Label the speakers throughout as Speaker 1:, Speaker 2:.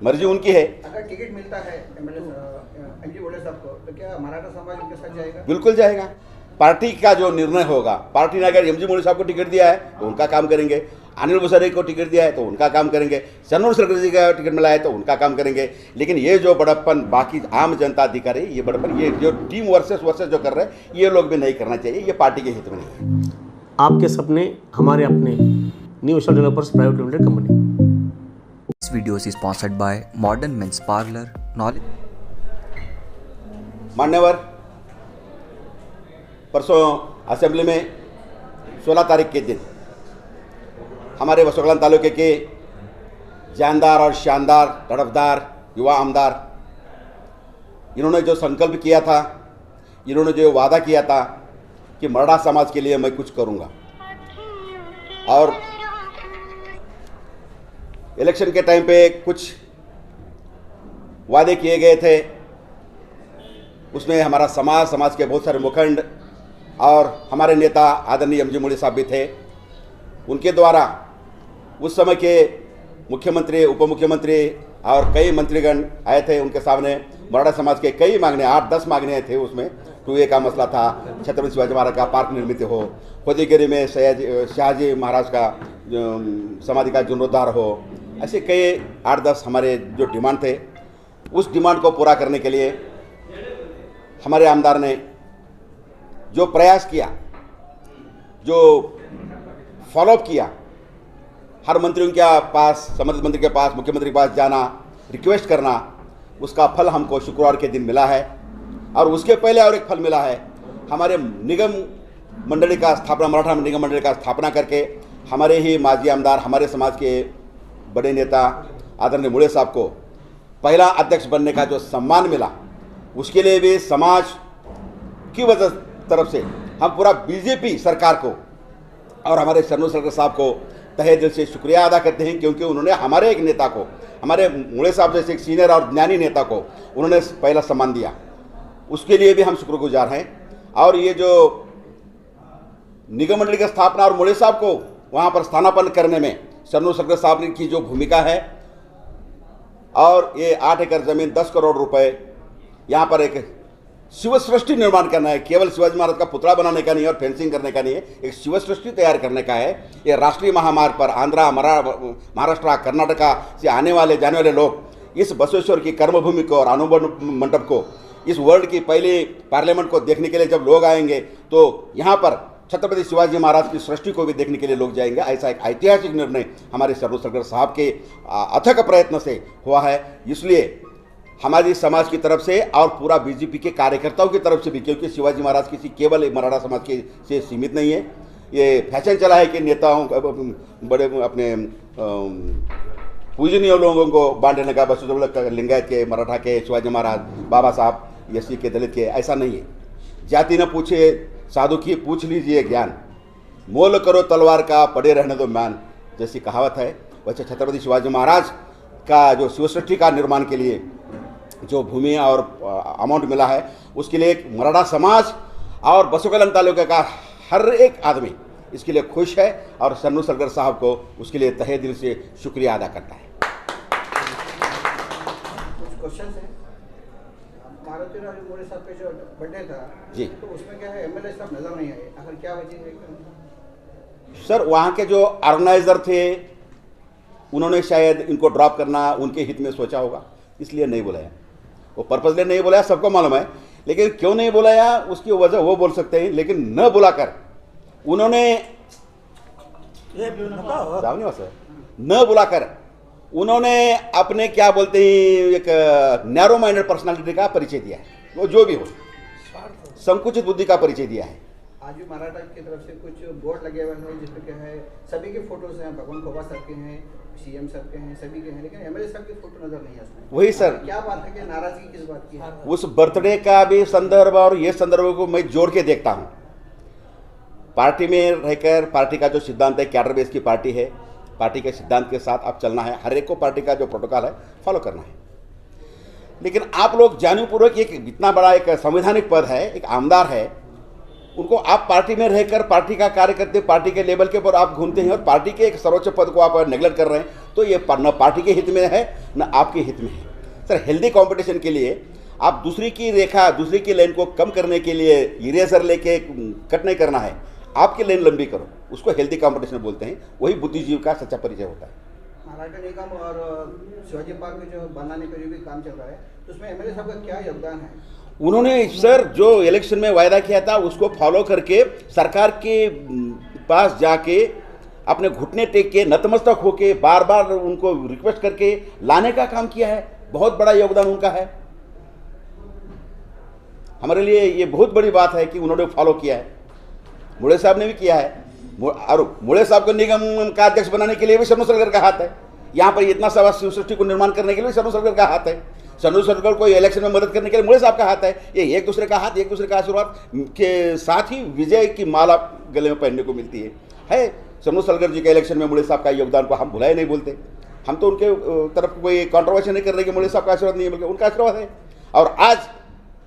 Speaker 1: मर्जी उनकी है।
Speaker 2: अगर टिकट मिलता है एमजी बोले साहब को, तो क्या मराठा समाज उनके साथ जाएगा?
Speaker 1: बिल्कुल जाएगा। पार्टी का जो निर्णय होगा, पार्टी ने अगर एमजी मोदी साहब को टिकट दिया है तो उनका काम करेंगे, अनिल बसरे को टिकट दिया है तो उनका काम करेंगे, शन्नू सरकार जी का टिकट मिला है तो उनका काम करेंगे। लेकिन ये जो बड़प्पन बाकी आम जनता अधिकारी, ये बड़प्पन, ये जो टीम वर्सेस जो कर रहे हैं, ये लोग भी नहीं करना चाहिए, ये पार्टी के हित में नहीं है।
Speaker 3: आपके सपने हमारे अपने, new ocean developers private limited company.
Speaker 4: This video is sponsored by Modern Men's Parlor, Knowledge.
Speaker 1: मान्यवर, परसों असेंबली में 16 तारीख के दिन हमारे बसोकलान तालुके के जानदार और शानदार तड़फदार युवा आमदार, इन्होंने जो संकल्प किया था, इन्होंने जो वादा किया था कि मराठा समाज के लिए मैं कुछ करूंगा, और इलेक्शन के टाइम पे कुछ वादे किए गए थे, उसमें हमारा समाज के बहुत सारे मुखंड और हमारे नेता आदरणीय एमजी मोदी साहब भी थे। उनके द्वारा उस समय के मुख्यमंत्री, उप मुख्यमंत्री और कई मंत्रीगण आए थे, उनके सामने मराठा समाज के कई मांगने, 8-10 मांगने थे। उसमें 2A का मसला था, छत्रपति शिवाजी महाराज का पार्क निर्मित हो, खोदीगिरी में शाहजी महाराज का समाधि का जीर्णोद्धार हो, ऐसे कई 8-10 हमारे जो डिमांड थे, उस डिमांड को पूरा करने के लिए हमारे आमदार ने जो प्रयास किया, जो फॉलोअप किया, हर मंत्रियों के पास, संबंधित मंत्री के पास, मुख्यमंत्री के पास जाना, रिक्वेस्ट करना, उसका फल हमको शुक्रवार के दिन मिला है। और उसके पहले और एक फल मिला है, हमारे निगम मंडली का स्थापना, मराठा निगम मंडली का स्थापना करके हमारे ही माजी आमदार, हमारे समाज के बड़े नेता आदरणीय मुड़े साहब को पहला अध्यक्ष बनने का जो सम्मान मिला, उसके लिए भी समाज की वजह तरफ से हम पूरा बीजेपी सरकार को और हमारे शन्नू सरकार साहब को तहे दिल से शुक्रिया अदा करते हैं, क्योंकि उन्होंने हमारे एक नेता को, हमारे मुड़े साहब जैसे एक सीनियर और ज्ञानी नेता को उन्होंने पहला सम्मान दिया, उसके लिए भी हम शुक्रगुजार हैं। और ये जो निगम मंडली की स्थापना और मुड़े साहब को वहाँ पर स्थानापन्न करने में शन्नू सरकार साहब की जो भूमिका है, और ये 8 एकड़ जमीन 10 करोड़ रुपए, यहाँ पर एक शिव सृष्टि निर्माण करना है, केवल शिवाजी महाराज का पुतला बनाने का नहीं और फेंसिंग करने का नहीं है, एक शिव सृष्टि तैयार करने का है। ये राष्ट्रीय महामार्ग पर आंध्रा, महाराष्ट्र, कर्नाटका से आने वाले जाने वाले लोग इस बसवेश्वर की कर्मभूमि को और अनुभव मंडप को, इस वर्ल्ड की पहली पार्लियामेंट को देखने के लिए जब लोग आएंगे, तो यहाँ पर छत्रपति शिवाजी महाराज की सृष्टि को भी देखने के लिए लोग जाएंगे। ऐसा एक ऐतिहासिक निर्णय हमारे शन्नू सरकार साहब के अथक प्रयत्न से हुआ है। इसलिए हमारी समाज की तरफ से और पूरा बीजेपी के कार्यकर्ताओं की तरफ से भी, क्योंकि शिवाजी महाराज किसी केवल मराठा समाज के से सीमित नहीं है, ये फैशन चला है कि नेताओं बड़े अपने पूजनीय लोगों को बांटने का, बस लिंगायत के, मराठा के, शिवाजी महाराज, बाबा साहब, एससी के, दलित के, ऐसा नहीं है। जाति न पूछे साधु की पूछ लीजिए ज्ञान, मोल करो तलवार का पड़े रहने दो म्यान, जैसी कहावत है। वैसे छत्रपति शिवाजी महाराज का जो शिव सृष्टि का निर्माण के लिए जो भूमि और अमाउंट मिला है, उसके लिए मराठा समाज और बसोकलान तालुके का हर एक आदमी इसके लिए खुश है, और शन्नू सरकार साहब को उसके लिए तहे दिल से शुक्रिया अदा करता है।
Speaker 2: कुछ क्वेश्चन है। मारुति राव मोदी साहब के जो बर्थडे था
Speaker 1: जी,
Speaker 2: तो उसमें क्या है, एमएलए साहब नजर नहीं आए, आखिर क्या वजह है?
Speaker 1: सर, वहाँ के जो ऑर्गेनाइजर थे, उन्होंने शायद इनको ड्रॉप करना उनके हित में सोचा होगा, इसलिए नहीं बुलाया। वो पर्पसली नहीं बुलाया, सबको मालूम है, लेकिन क्यों नहीं बुलाया उसकी वजह वो बोल सकते हैं। लेकिन न बुलाकर उन्होंने न बुलाकर उन्होंने अपने क्या बोलते हैं, एक नैरो माइंडेड पर्सनालिटी का परिचय दिया है। वो जो भी हो, संकुचित बुद्धि का परिचय दिया है।
Speaker 2: आज भी मराठा की तरफ से कुछ बोर्ड लगे हुए हैं जिसपे क्या है, सभी के फोटोज हैं, भगवान खोबा साहब के हैं, सीएम साहब के हैं, सभी के हैं, लेकिन एमएलए साहब की फोटो नजर नहीं है उसमें।
Speaker 1: वही सर,
Speaker 2: क्या बात है कि नाराजगी किस बात की है?
Speaker 1: उस बर्थडे का भी संदर्भ और ये संदर्भ को मैं जोड़ के देखता हूँ। पार्टी में रहकर पार्टी का जो सिद्धांत है, कैडर बेस की पार्टी है, पार्टी के सिद्धांत के साथ अब चलना है, हर एक को पार्टी का जो प्रोटोकॉल है फॉलो करना है। लेकिन आप लोग जानबूझपूर्वक, एक इतना बड़ा एक संवैधानिक पद है, एक आमदार है, उनको आप पार्टी में रहकर पार्टी का कार्य करते, पार्टी के लेवल के ऊपर आप घूमते हैं और पार्टी के एक सर्वोच्च पद को आप नेगलेक्ट कर रहे हैं। तो ये न पार्टी के हित में है न आपके हित में है। सर, हेल्दी कंपटीशन के लिए आप दूसरी की रेखा, दूसरी की लाइन को कम करने के लिए इरेजर लेके कट नहीं करना है, आपकी लाइन लंबी करो, उसको हेल्दी कंपटीशन बोलते हैं। वही बुद्धिजीवी का सच्चा परिचय होता है।
Speaker 2: महाराष्ट्र निगम और शिवाजी पार्क में जो बनाने का जो भी काम चल रहा है, तो उसमें एमएलए साहब का क्या योगदान है?
Speaker 1: उन्होंने सर जो इलेक्शन में वायदा किया था उसको फॉलो करके सरकार के पास जाके अपने घुटने टेक के नतमस्तक होके बार बार उनको रिक्वेस्ट करके लाने का काम किया है। बहुत बड़ा योगदान उनका है। हमारे लिए ये बहुत बड़ी बात है कि उन्होंने फॉलो किया है। मुड़े साहब ने भी किया है, और मुड़े साहब को निगम का अध्यक्ष बनाने के लिए भी शरणु सरकार का हाथ है। यहाँ पर इतना सभा शिव सृष्टि को निर्माण करने के लिए शरणु सरकार का हाथ है। शरणु सरकार को इलेक्शन में मदद करने के लिए मुड़े साहब का हाथ है। ये एक दूसरे का हाथ, एक दूसरे का आशीर्वाद के साथ ही विजय की माला गले में पहनने को मिलती है। शरणु सरकार जी के इलेक्शन में मुड़े साहब का योगदान को हम भुलाए नहीं बोलते। हम तो उनके तरफ कोई कंट्रोवर्सी नहीं कर रहे कि मुड़े साहब का आशीर्वाद नहीं है, बल्कि उनका आशीर्वाद है। और आज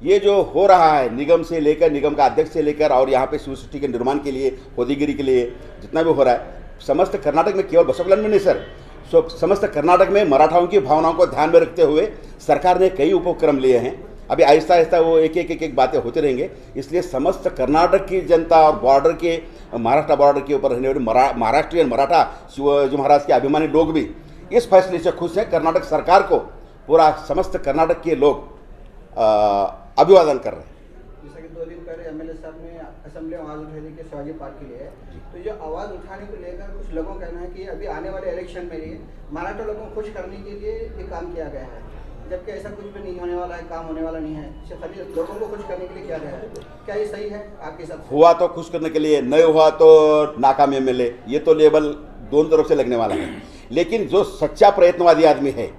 Speaker 1: ये जो हो रहा है निगम से लेकर, निगम का अध्यक्ष से लेकर और यहाँ पे शिव सृष्टि के निर्माण के लिए, होदीगिरी के लिए जितना भी हो रहा है, समस्त कर्नाटक में, केवल बसवकल्याण में नहीं सर, समस्त कर्नाटक में मराठाओं की भावनाओं को ध्यान में रखते हुए सरकार ने कई उपक्रम लिए हैं। अभी आहिस्ता आहिस्ता वो एक बातें होते रहेंगे। इसलिए समस्त कर्नाटक की जनता और बॉर्डर के, महाराष्ट्र बॉर्डर के ऊपर रहने वाले महाराष्ट्रियन मराठा शिवाजी महाराज के अभिमानी लोग भी इस फैसले से खुश हैं। कर्नाटक सरकार को पूरा समस्त कर्नाटक के लोग अभिवादन कर रहे हैं।
Speaker 2: जैसा कि 2 दिन पहले एमएलए साहब ने असेंबली में आवाज़ उठाई थी कि शिवाजी पार्क के लिए, तो जो आवाज़ उठाने को लेकर कुछ लोगों का कहना है कि अभी आने वाले इलेक्शन में ही मराठा लोगों को खुश करने के लिए ये काम किया गया है, जबकि ऐसा कुछ भी नहीं होने वाला है, काम होने वाला नहीं है। सभी लोगों को खुश करने के लिए किया गया है। क्या ये सही है आपके हिसाब से?
Speaker 1: हुआ तो खुश करने के लिए, नहीं हुआ तो नाकाम एमएलए, ये तो लेबल दोनों तरफ से लगने वाला है। लेकिन जो सच्चा प्रयत्नवादी आदमी है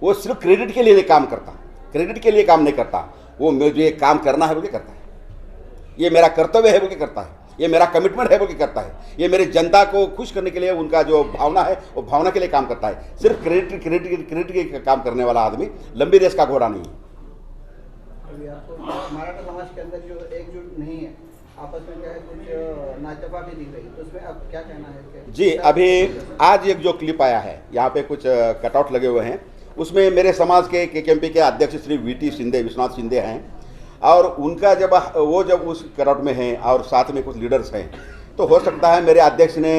Speaker 1: वो सिर्फ क्रेडिट के लिए काम करता, क्रेडिट के लिए काम नहीं करता। वो मुझे काम करना है बोल के करता है, ये मेरा कर्तव्य है बोल के करता है, ये मेरा कमिटमेंट है बोल के करता है, ये मेरी जनता को खुश करने के लिए उनका जो भावना है वो भावना के लिए काम करता है। सिर्फ क्रेडिट के काम करने वाला आदमी लंबी रेस का घोड़ा नहीं है।
Speaker 2: अभी आपको मराठा समाज के अंदर जो एकजुट नहीं है, आपस में क्या है, कुछ नाचपा भी दिख रही, तो उसमें अब क्या कहना है?
Speaker 1: जी, अभी आज एक जो क्लिप आया है, यहाँ पे कुछ कटआउट लगे हुए हैं, उसमें मेरे समाज के केकेएमपी के अध्यक्ष श्री वीटी शिंदे, विश्वनाथ शिंदे हैं, और उनका जब उस कटआउट में हैं और साथ में कुछ लीडर्स हैं, तो हो सकता है मेरे अध्यक्ष ने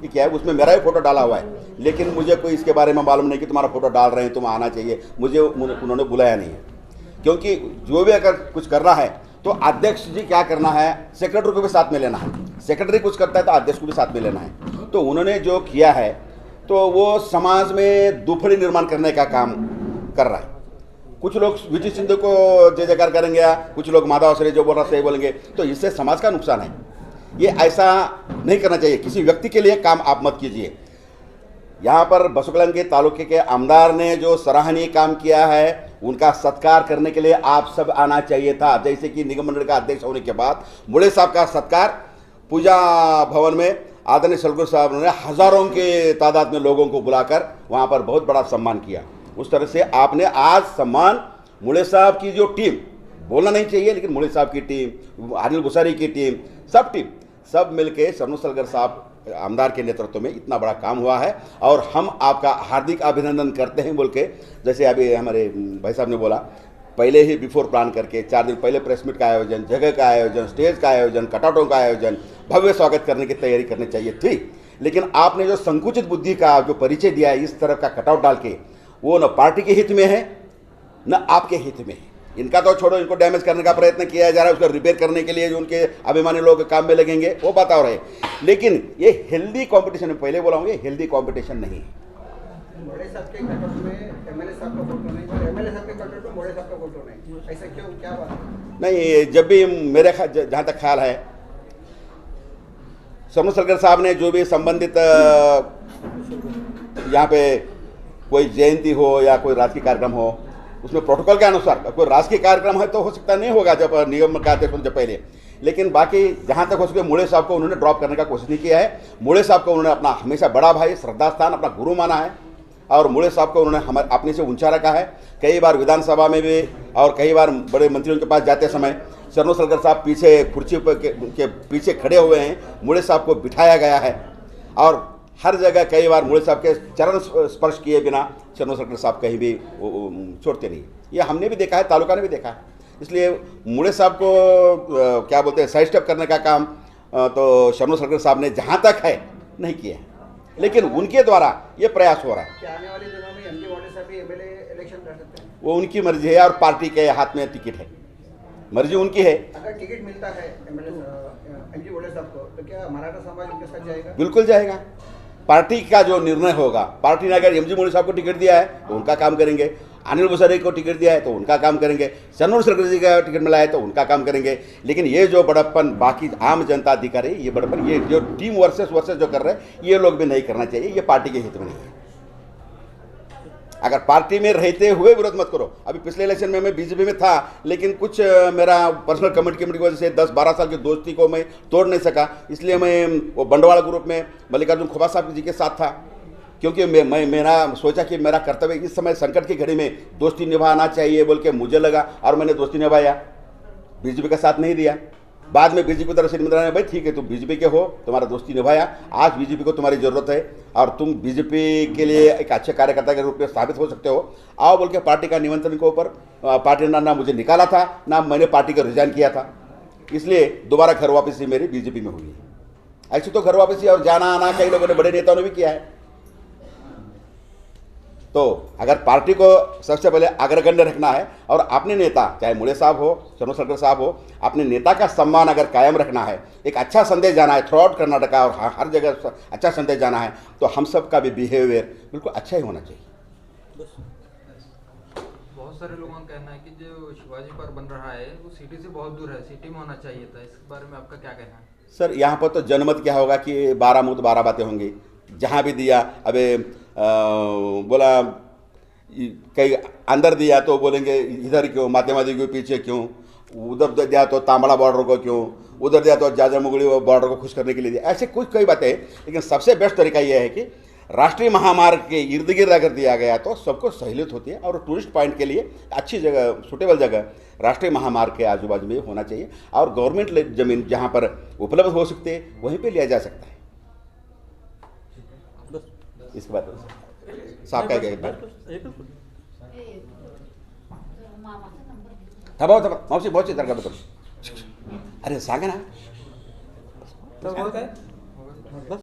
Speaker 1: क्या है, उसमें मेरा ही फोटो डाला हुआ है, लेकिन मुझे कोई इसके बारे में मालूम नहीं कि तुम्हारा फोटो डाल रहे हैं, तुम आना चाहिए। मुझे उन्होंने बुलाया नहीं है, क्योंकि जो भी अगर कुछ करना है तो अध्यक्ष जी क्या करना है, सेक्रेटरी को भी साथ में लेना है। सेक्रेटरी कुछ करता है तो अध्यक्ष को भी साथ में लेना है। तो उन्होंने जो किया है तो वो समाज में दुफड़ी निर्माण करने का काम कर रहा है। कुछ लोग वीटी शिंदे को जय जयकार करेंगे, कुछ लोग माधव आश्रय जो बोल रहा सही बोलेंगे, तो इससे समाज का नुकसान है। ये ऐसा नहीं करना चाहिए। किसी व्यक्ति के लिए काम आप मत कीजिए। यहाँ पर बसवकल्याण के तालुके के आमदार ने जो सराहनीय काम किया है, उनका सत्कार करने के लिए आप सब आना चाहिए था। जैसे कि निगम मंडल का अध्यक्ष होने के बाद मुड़े साहब का सत्कार पूजा भवन में आदरणीय सलगुर साहब ने हजारों के तादाद में लोगों को बुलाकर वहाँ पर बहुत बड़ा सम्मान किया। उस तरह से आपने आज सम्मान मुड़े साहब की जो टीम, बोलना नहीं चाहिए लेकिन मुड़े साहब की टीम, अनिल गुसारी की टीम, सब मिलके शरणु सलगर साहब आमदार के नेतृत्व में इतना बड़ा काम हुआ है, और हम आपका हार्दिक अभिनंदन करते हैं बोल के, जैसे अभी हमारे भाई साहब ने बोला, पहले ही बिफोर प्लान करके 4 दिन पहले प्रेस मीट का आयोजन, जगह का आयोजन, स्टेज का आयोजन, कटआउटों का आयोजन, भव्य स्वागत करने की तैयारी करनी चाहिए थी। लेकिन आपने जो संकुचित बुद्धि का जो परिचय दिया है इस तरह का कटआउट डाल के, वो न पार्टी के हित में है न आपके हित में है। इनका तो छोड़ो, इनको डैमेज करने का प्रयत्न किया जा रहा है, उसको रिपेयर करने के लिए जो उनके अभिमानी लोग काम में लगेंगे वो बात और है। लेकिन ये हेल्दी कंपटीशन, में पहले बोला हूँ, ये हेल्दी कंपटीशन नहीं है।
Speaker 2: मोड़े साहब के कटआउट में एमएलए साहब का फोटो नहीं, और एमएलए साहब के कटआउट में मोड़े साहब का फोटो नहीं, ऐसा क्यों, क्या बात है?
Speaker 1: नहीं, जब भी मेरे जहाँ तक ख्याल है, शरणु सलगर साहब ने जो भी संबंधित यहाँ पे कोई जयंती हो या कोई राजकीय कार्यक्रम हो, उसमें प्रोटोकॉल के अनुसार कोई राजकीय कार्यक्रम है तो हो सकता नहीं होगा जब निगम का अध्यक्ष जब पहले, लेकिन बाकी जहाँ तक हो सके मुड़े साहब को उन्होंने ड्रॉप करने का कोशिश नहीं किया है। मुड़े साहब को उन्होंने अपना हमेशा बड़ा भाई, श्रद्धा स्थान, अपना गुरु माना है, और मुड़े साहब को उन्होंने हमारे अपने से ऊंचा रखा है। कई बार विधानसभा में भी और कई बार बड़े मंत्रियों के पास जाते समय शरणु सलगर साहब पीछे कुर्सी के पीछे खड़े हुए हैं, मुड़े साहब को बिठाया गया है। और हर जगह कई बार मुड़े साहब के चरण स्पर्श किए बिना शरनोद सरकार साहब कहीं भी छोड़ते नहीं। ये हमने भी देखा है, तालुका ने भी देखा है। इसलिए मुड़े साहब को क्या बोलते हैं साइड स्टेप करने का काम तो शरनोद सरकार साहब ने जहाँ तक है नहीं किया है, लेकिन उनके द्वारा ये प्रयास हो रहा है।
Speaker 2: क्या आने वाले दिनों में एमजी वाले साहब भी एमएलए इलेक्शन कर सकते हैं?
Speaker 1: वो उनकी मर्जी है और पार्टी के हाथ में टिकट है, मर्जी उनकी है।
Speaker 2: अगर टिकट मिलता है एमजी वाले साहब को तो क्या मराठा समाज उनके साथ जाएगा?
Speaker 1: बिल्कुल जाएगा। पार्टी का जो निर्णय होगा, पार्टी ने अगर एमजी मुड़े साहब को टिकट दिया है तो उनका काम करेंगे, अनिल बुसारी को टिकट दिया है तो उनका काम करेंगे, शरनोद सरकार जी का टिकट मिला है तो उनका काम करेंगे। लेकिन ये जो बड़प्पन बाकी आम जनता अधिकारी, ये बड़प्पन, ये जो टीम वर्सेस जो कर रहे हैं, ये लोग भी नहीं करना चाहिए। ये पार्टी के हित में नहीं है। अगर पार्टी में रहते हुए विरोध मत करो। अभी पिछले इलेक्शन में मैं बीजेपी में था, लेकिन कुछ मेरा पर्सनल कमिटी की वजह से 10-12 साल की दोस्ती को मैं तोड़ नहीं सका, इसलिए मैं वो बंडवाड़ा ग्रुप में मल्लिकार्जुन खड़गे साहब जी के साथ था, क्योंकि मैं मेरा सोचा कि मेरा कर्तव्य इस समय संकट की घड़ी में दोस्ती निभाना चाहिए बोल के मुझे लगा, और मैंने दोस्ती निभाया, बीजेपी का साथ नहीं दिया। बाद में बीजेपी की तरफ से निमंत्रण आया, भाई ठीक है तुम बीजेपी के हो, तुम्हारा दोस्ती निभाया, आज बीजेपी को तुम्हारी ज़रूरत है और तुम बीजेपी के लिए एक अच्छे कार्यकर्ता के रूप में साबित हो सकते हो, आओ बोल के पार्टी का निमंत्रण के ऊपर पार्टी ने ना मुझे निकाला था, ना मैंने पार्टी को रिजाइन किया था। इसलिए दोबारा घर वापसी मेरी बीजेपी में हुई है। ऐसे तो घर वापसी और जाना आना कई लोगों ने, बड़े नेताओं ने भी किया है। तो अगर पार्टी को सबसे पहले अग्रगण्य रखना है और अपने नेता, चाहे मुड़े साहब हो, शरनोद सरकार साहब हो, अपने नेता का सम्मान अगर कायम रखना है, एक अच्छा संदेश जाना है थ्रू आउट कर्नाटका और हर जगह अच्छा संदेश जाना है, तो हम सब का भी बिहेवियर बिल्कुल अच्छा ही होना चाहिए।
Speaker 5: बहुत सारे लोगों का कहना है कि जो शिवाजी पार्क बन रहा है वो सिटी से बहुत दूर है, सिटी में होना चाहिए था। इस बारे में आपका क्या कहना है?
Speaker 1: सर यहाँ पर तो जनमत क्या होगा कि 12 मुद्दे 12 बातें होंगी। जहाँ भी दिया, अबे बोला कहीं अंदर दिया तो बोलेंगे इधर क्यों, मातेमादी के पीछे क्यों, उधर दिया तो तांबड़ा बॉर्डर को क्यों, उधर दिया तो जाजरमुगली बॉर्डर को खुश करने के लिए दिया, ऐसे कुछ कई बातें। लेकिन सबसे बेस्ट तरीका यह है कि राष्ट्रीय महामार्ग के इर्द गिर्द अगर दिया गया तो सबको सहूलियत होती है, और टूरिस्ट पॉइंट के लिए अच्छी जगह, सुटेबल जगह राष्ट्रीय महामार्ग के आजू बाजू में होना चाहिए, और गवर्नमेंट जमीन जहाँ पर उपलब्ध हो सकते हैं वहीं पे लिया जा सकता है। इसके बाद साहब क्या कहते हैं, थांबा मावशी बहुत चित्र का, अरे सांगा ना.